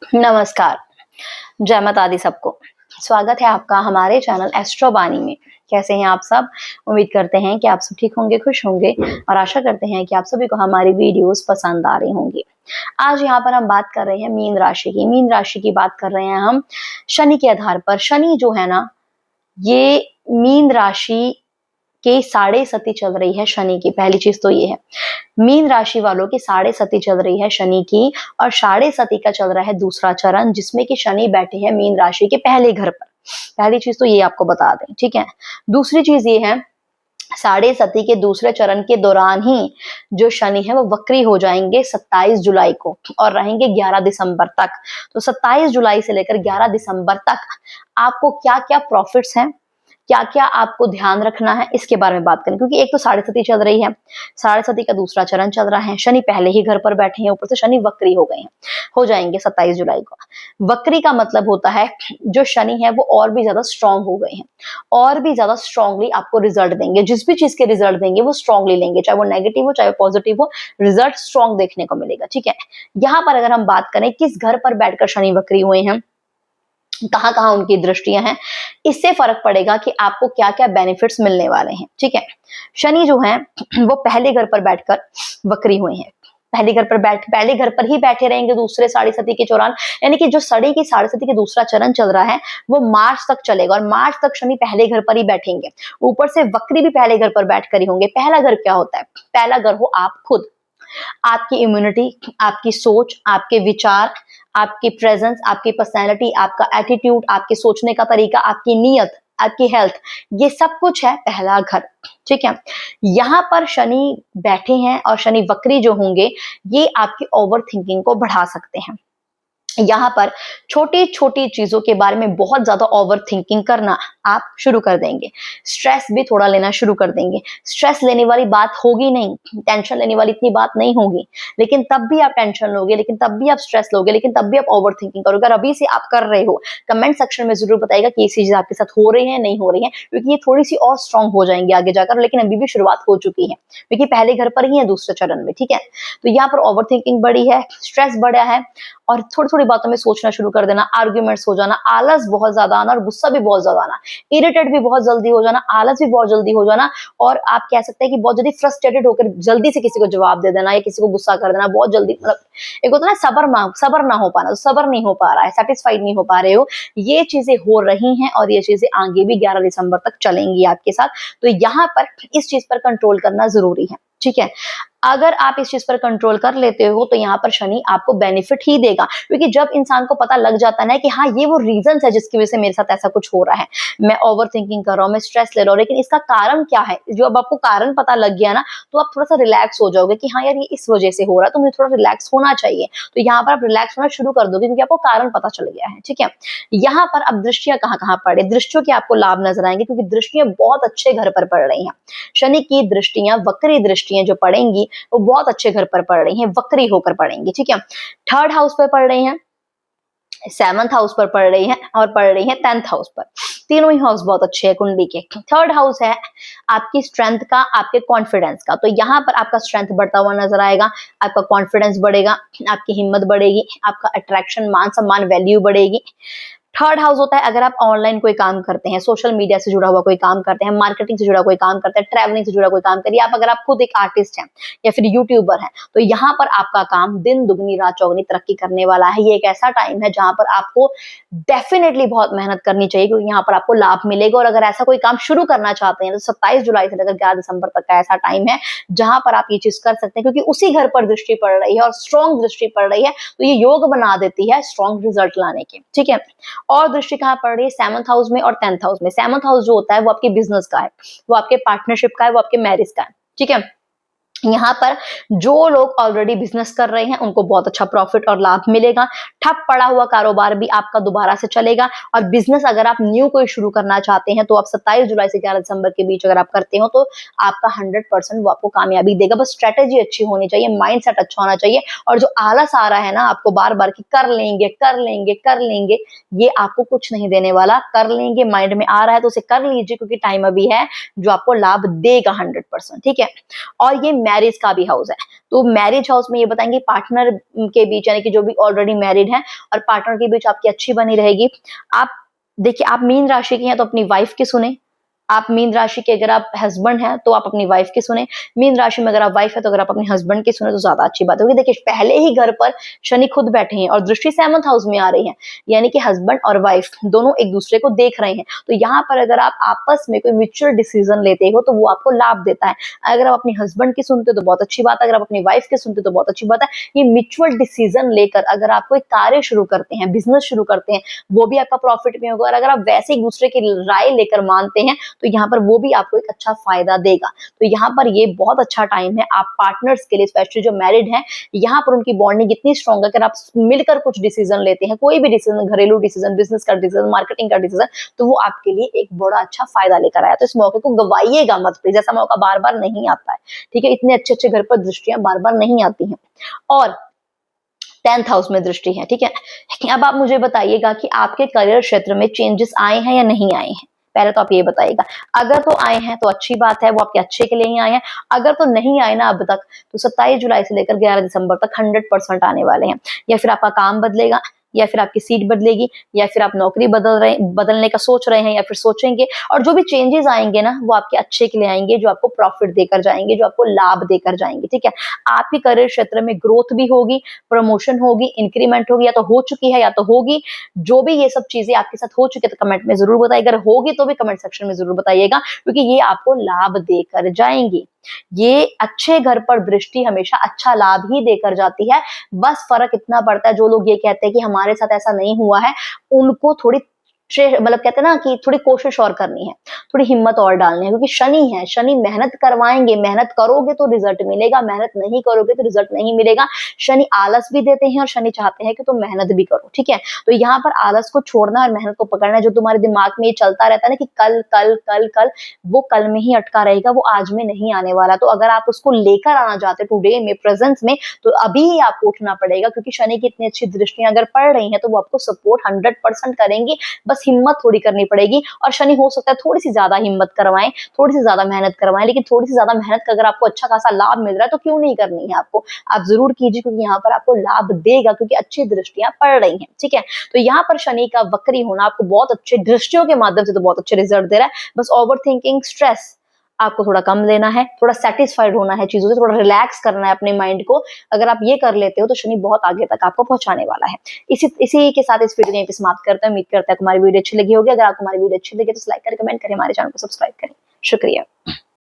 नमस्कार, जय माता दी सबको। स्वागत है आपका हमारे चैनल एस्ट्रो बानी में। कैसे हैं आप सब? उम्मीद करते हैं कि आप सब ठीक होंगे, खुश होंगे और आशा करते हैं कि आप सभी को हमारी वीडियोस पसंद आ रही होंगी। आज यहाँ पर हम बात कर रहे हैं मीन राशि की। मीन राशि की बात कर रहे हैं हम शनि के आधार पर। शनि जो है ना, ये मीन राशि के साढ़े सती चल रही है शनि की। पहली चीज तो ये है, मीन राशि वालों की साढ़े सती चल रही है शनि की, और साढ़े सती का चल रहा है दूसरा चरण, जिसमें कि शनि बैठे हैं मीन राशि के पहले घर पर। पहली चीज तो ये आपको बता दें, ठीक है। दूसरी चीज ये है, साढ़े सती के दूसरे चरण के दौरान ही जो शनि है वो वक्री हो जाएंगे 27 जुलाई को और रहेंगे 11 दिसंबर तक। तो 27 जुलाई से लेकर 11 दिसंबर तक आपको क्या क्या प्रॉफिट्स हैं, क्या क्या आपको ध्यान रखना है, इसके बारे में बात करें। क्योंकि एक तो साढ़े सती चल रही है, साढ़े सती का दूसरा चरण चल रहा है, शनि पहले ही घर पर बैठे हैं, ऊपर से शनि वक्री हो गए हैं, हो जाएंगे 27 जुलाई को। वक्री का मतलब होता है जो शनि है वो और भी ज्यादा स्ट्रांग हो गए हैं, और भी ज्यादा स्ट्रांगली आपको रिजल्ट देंगे। जिस भी चीज के रिजल्ट देंगे वो स्ट्रांगली लेंगे, चाहे वो नेगेटिव हो चाहे पॉजिटिव हो, रिजल्ट स्ट्रांग देखने को मिलेगा, ठीक है। यहाँ पर अगर हम बात करें किस घर पर बैठकर शनि वक्री हुए हैं, कहाँ कहाँ उनकी दृष्टियां हैं, इससे फर्क पड़ेगा कि आपको क्या क्या बेनिफिट्स मिलने वाले हैं, ठीक है। शनि जो है वो पहले घर पर बैठकर वक्री हुए हैं। पहले घर पर ही बैठे रहेंगे दूसरे साढ़े सती के दौरान, यानी कि जो सड़ी की साढ़े सती के दूसरा चरण चल रहा है वो मार्च तक चलेगा, और मार्च तक शनि पहले घर पर ही बैठेंगे। ऊपर से वक्री भी पहले घर पर बैठ कर ही होंगे। पहला घर क्या होता है? पहला घर हो आप खुद, आपकी इम्यूनिटी, आपकी सोच, आपके विचार, आपकी प्रेजेंस, आपकी पर्सनैलिटी, आपका एटीट्यूड, आपके सोचने का तरीका, आपकी नीयत, आपकी हेल्थ, ये सब कुछ है पहला घर, ठीक है। यहाँ पर शनि बैठे हैं और शनि वक्री जो होंगे ये आपकी ओवर थिंकिंग को बढ़ा सकते हैं। यहाँ पर छोटी छोटी चीजों के बारे में बहुत ज्यादा ओवर थिंकिंग करना आप शुरू कर देंगे, स्ट्रेस भी थोड़ा लेना शुरू कर देंगे। स्ट्रेस लेने वाली बात होगी नहीं, टेंशन लेने वाली इतनी बात नहीं होगी, लेकिन तब भी आप टेंशन लोगे, लेकिन तब भी आप स्ट्रेस लोगे, लेकिन तब भी आप ओवर थिंकिंग करोगे। अगर अभी से आप कर रहे हो, कमेंट सेक्शन में जरूर बताइएगा कि ये चीजें आपके साथ हो रही है नहीं हो रही है, क्योंकि ये थोड़ी सी और स्ट्रांग हो जाएंगी आगे जाकर, लेकिन अभी भी शुरुआत हो चुकी है, क्योंकि पहले घर पर ही है दूसरे चरण में, ठीक है। तो यहाँ पर ओवर थिंकिंग बढ़ी है, स्ट्रेस बढ़ा है, और थोड़ी थोड़ी बातों में सोचना शुरू कर देना, आर्ग्यूमेंट्स हो जाना, आलस बहुत ज्यादा आना और गुस्सा भी बहुत ज्यादा आना, इरिटेट भी बहुत जल्दी हो जाना, आलस भी बहुत जल्दी हो जाना, और आप कह सकते हैं कि बहुत जल्दी फ्रस्ट्रेटेड होकर जल्दी से किसी को जवाब दे देना या किसी को गुस्सा कर देना बहुत जल्दी। मतलब एक होता है ना सबर ना हो पाना, तो सबर नहीं हो पा रहा है, सेटिस्फाइड नहीं हो पा रहे हो, ये चीजें हो रही हैं और ये चीजें आगे भी 11 दिसंबर तक चलेंगी आपके साथ। तो यहाँ पर इस चीज पर कंट्रोल करना जरूरी है, ठीक है। अगर आप इस चीज पर कंट्रोल कर लेते हो तो यहाँ पर शनि आपको बेनिफिट ही देगा, क्योंकि जब इंसान को पता लग जाता है ना कि हाँ ये वो रीजन है जिसकी वजह से मेरे साथ ऐसा कुछ हो रहा है, मैं ओवर थिंकिंग कर रहा हूँ, मैं स्ट्रेस ले रहा हूँ, लेकिन इसका कारण क्या है, जो अब आपको कारण पता लग गया ना, तो आप थोड़ा सा रिलैक्स हो जाओगे कि हाँ यार ये इस वजह से हो रहा है, तो मुझे थोड़ा रिलैक्स होना चाहिए। तो यहाँ पर आप रिलैक्स होना शुरू कर दोगे क्योंकि आपको कारण पता चल गया है, ठीक है। यहाँ पर अब दृष्टियां कहाँ कहाँ पड़े, दृष्टियों के आपको लाभ नजर आएंगे, क्योंकि दृष्टियां बहुत अच्छे घर पर पड़ रही हैं। शनि की दृष्टियां, वक्री दृष्टियां जो पड़ेंगी वो बहुत अच्छे घर पर पड़ रही हैं, वक्री होकर पड़ेंगी, ठीक है। थर्ड हाउस पर पड़ रही हैं, सेवंथ हाउस पर पड़ रही हैं और पड़ रही हैं 10th हाउस पर। तीनों ही हाउस बहुत अच्छे हैं कुंडली के। थर्ड हाउस है आपकी स्ट्रेंथ का, आपके कॉन्फिडेंस का, तो यहाँ पर आपका स्ट्रेंथ बढ़ता हुआ नजर आएगा, आपका कॉन्फिडेंस बढ़ेगा, आपकी हिम्मत बढ़ेगी, आपका अट्रैक्शन, मान सम्मान, वैल्यू बढ़ेगी। थर्ड हाउस होता है अगर आप ऑनलाइन कोई काम करते हैं, सोशल मीडिया से जुड़ा हुआ कोई काम करते हैं, मार्केटिंग से जुड़ा कोई काम करते हैं, ट्रैवलिंग से जुड़ा कोई काम करिए, आप अगर आप खुद एक आर्टिस्ट हैं या फिर यूट्यूबर हैं, तो यहाँ पर आपका काम दिन दुगनी रात चौगनी तरक्की करने वाला है। ये एक ऐसा टाइम है जहां पर आपको डेफिनेटली बहुत मेहनत करनी चाहिए, क्योंकि यहाँ पर आपको लाभ मिलेगा। और अगर ऐसा कोई काम शुरू करना चाहते हैं तो 27 जुलाई से लेकर 11 दिसंबर तक का ऐसा टाइम है जहां पर आप ये चीज कर सकते हैं, क्योंकि उसी घर पर दृष्टि पड़ रही है और स्ट्रॉन्ग दृष्टि पड़ रही है, तो ये योग बना देती है स्ट्रॉन्ग रिजल्ट लाने के, ठीक है। और दृष्टि कहाँ पड़ रही है? 7th हाउस में और 10th हाउस में। 7th हाउस जो होता है वो आपके बिजनेस का है, वो आपके पार्टनरशिप का है, वो आपके मैरिज का है, ठीक है। यहाँ पर जो लोग ऑलरेडी बिजनेस कर रहे हैं उनको बहुत अच्छा प्रॉफिट और लाभ मिलेगा। ठप पड़ा हुआ कारोबार भी आपका दोबारा से चलेगा, और बिजनेस अगर आप न्यू कोई शुरू करना चाहते हैं तो आप 27 जुलाई से 11 दिसंबर के बीच अगर आप करते हो तो आपका 100% वो आपको कामयाबी देगा। बस स्ट्रेटेजी अच्छी होनी चाहिए, माइंड सेट अच्छा होना चाहिए, और जो आलस आ रहा है ना आपको बार बार कि कर लेंगे कर लेंगे कर लेंगे, ये आपको कुछ नहीं देने वाला। कर लेंगे माइंड में आ रहा है तो उसे कर लीजिए, क्योंकि टाइम अभी है जो आपको लाभ देगा 100%, ठीक है। और ये मैरिज का भी हाउस है। तो मैरिज हाउस में ये बताएंगे पार्टनर के बीच, यानी कि जो भी ऑलरेडी मैरिड है और पार्टनर के बीच आपकी अच्छी बनी रहेगी। आप देखिए, आप मीन राशि के हैं तो अपनी वाइफ की सुने। आप मीन राशि के अगर आप हस्बैंड हैं तो आप अपनी वाइफ की सुने। मीन राशि में अगर आप वाइफ है तो अगर आप अपने हस्बैंड की सुने तो ज्यादा अच्छी बात होगी। देखिए, पहले ही घर पर शनि खुद बैठे हैं और दृष्टि 7th हाउस में आ रही है, यानी कि हस्बैंड और वाइफ दोनों एक दूसरे को देख रहे हैं। तो यहाँ पर अगर आप आपस में कोई म्यूचुअल डिसीजन लेते हो तो वो आपको लाभ देता है। अगर आप अपने हस्बैंड की सुनते हो तो बहुत अच्छी बात है, अगर आप अपनी वाइफ की सुनते हो तो बहुत अच्छी बात है। ये म्यूचुअल डिसीजन लेकर अगर आप कोई कार्य शुरू करते हैं, बिजनेस शुरू करते हैं, वो भी आपका प्रॉफिट में होगा। और अगर आप वैसे एक दूसरे की राय लेकर मानते हैं तो यहाँ पर वो भी आपको एक अच्छा फायदा देगा। तो यहाँ पर ये बहुत अच्छा टाइम है आप पार्टनर्स के लिए, स्पेशली जो मैरिड हैं, यहाँ पर उनकी बॉन्डिंग इतनी स्ट्रॉन्ग है। अगर आप मिलकर कुछ डिसीजन लेते हैं, कोई भी डिसीजन, घरेलू डिसीजन, बिजनेस का डिसीजन, मार्केटिंग का डिसीजन, तो वो आपके लिए एक बड़ा अच्छा फायदा लेकर आया। तो इस मौके को गवाइएगा मत प्लीज, ऐसा मौका बार बार नहीं आता है। ठीक है, इतने अच्छे अच्छे घर पर दृष्टियां बार बार नहीं आती हैं। और 10th हाउस में दृष्टि है। ठीक है, अब आप मुझे बताइएगा कि आपके करियर क्षेत्र में चेंजेस आए हैं या नहीं आए हैं। पहले तो आप ये बताइएगा। अगर तो आए हैं तो अच्छी बात है, वो आपके अच्छे के लिए ही आए हैं। अगर तो नहीं आए ना अब तक, तो 27 जुलाई से लेकर 11 दिसंबर तक 100% आने वाले हैं। या फिर आपका काम बदलेगा, या फिर आपकी सीट बदलेगी, या फिर आप नौकरी बदलने का सोच रहे हैं या फिर सोचेंगे। और जो भी चेंजेस आएंगे ना, वो आपके अच्छे के लिए आएंगे, जो आपको प्रॉफिट देकर जाएंगे, जो आपको लाभ देकर जाएंगे। ठीक है, आपके करियर क्षेत्र में ग्रोथ भी होगी, प्रमोशन होगी, इंक्रीमेंट होगी, या तो हो चुकी है या तो होगी। जो भी ये सब चीजें आपके साथ हो चुकी है तो कमेंट में जरूर बताइएगा, अगर होगी तो भी कमेंट सेक्शन में जरूर बताइएगा, क्योंकि ये आपको लाभ देकर जाएंगी। ये अच्छे घर पर दृष्टि हमेशा अच्छा लाभ ही देकर जाती है। बस फर्क इतना पड़ता है, जो लोग ये कहते हैं कि हमारे साथ ऐसा नहीं हुआ है, उनको थोड़ी मतलब कहते हैं ना कि थोड़ी कोशिश और करनी है, थोड़ी हिम्मत और डालनी है, क्योंकि शनि है, शनि मेहनत करवाएंगे। मेहनत करोगे तो रिजल्ट मिलेगा, मेहनत नहीं करोगे तो रिजल्ट नहीं मिलेगा। शनि आलस भी देते हैं और शनि चाहते हैं कि तुम मेहनत भी करो। ठीक है, तो यहाँ पर आलस को छोड़ना और मेहनत को पकड़ना है। जो तुम्हारे दिमाग में ये चलता रहता है ना कि कल कल कल कल, वो कल में ही अटका रहेगा, वो आज में नहीं आने वाला। तो अगर आप उसको लेकर आना चाहते हो टुडे में, प्रेजेंस में, तो अभी ही आपको उठना पड़ेगा, क्योंकि शनि की इतनी अच्छी दृष्टियां अगर पड़ रही हैं तो वो आपको सपोर्ट 100% करेंगी। बस हिम्मत थोड़ी करनी पड़ेगी। और शनि हो सकता है थोड़ी सी ज्यादा हिम्मत करवाएं, थोड़ी सी ज्यादा मेहनत करवाएं, लेकिन थोड़ी सी ज्यादा मेहनत का अगर आपको अच्छा खासा लाभ मिल रहा है तो क्यों नहीं करनी है आपको, आप जरूर कीजिए, क्योंकि यहाँ पर आपको लाभ देगा, क्योंकि अच्छी दृष्टियां पड़ रही हैं। ठीक है, तो यहाँ पर शनि का वक्री होना आपको बहुत अच्छे दृष्टियों के माध्यम से तो बहुत अच्छे रिजल्ट दे रहा है। बस ओवर थिंकिंग, स्ट्रेस आपको थोड़ा कम लेना है, थोड़ा सेटिस्फाइड होना है चीजों से, थोड़ा रिलैक्स करना है अपने माइंड को। अगर आप ये कर लेते हो तो शनि बहुत आगे तक आपको पहुंचाने वाला है। इसी के साथ इस वीडियो को यहीं पे समाप्त करते हैं। उम्मीद करते हैं हमारी वीडियो अच्छी लगी होगी। अगर आपको हमारी वीडियो अच्छी लगी तो लाइक करें, कमेंट करें, हमारे चैनल को सब्सक्राइब करें। शुक्रिया।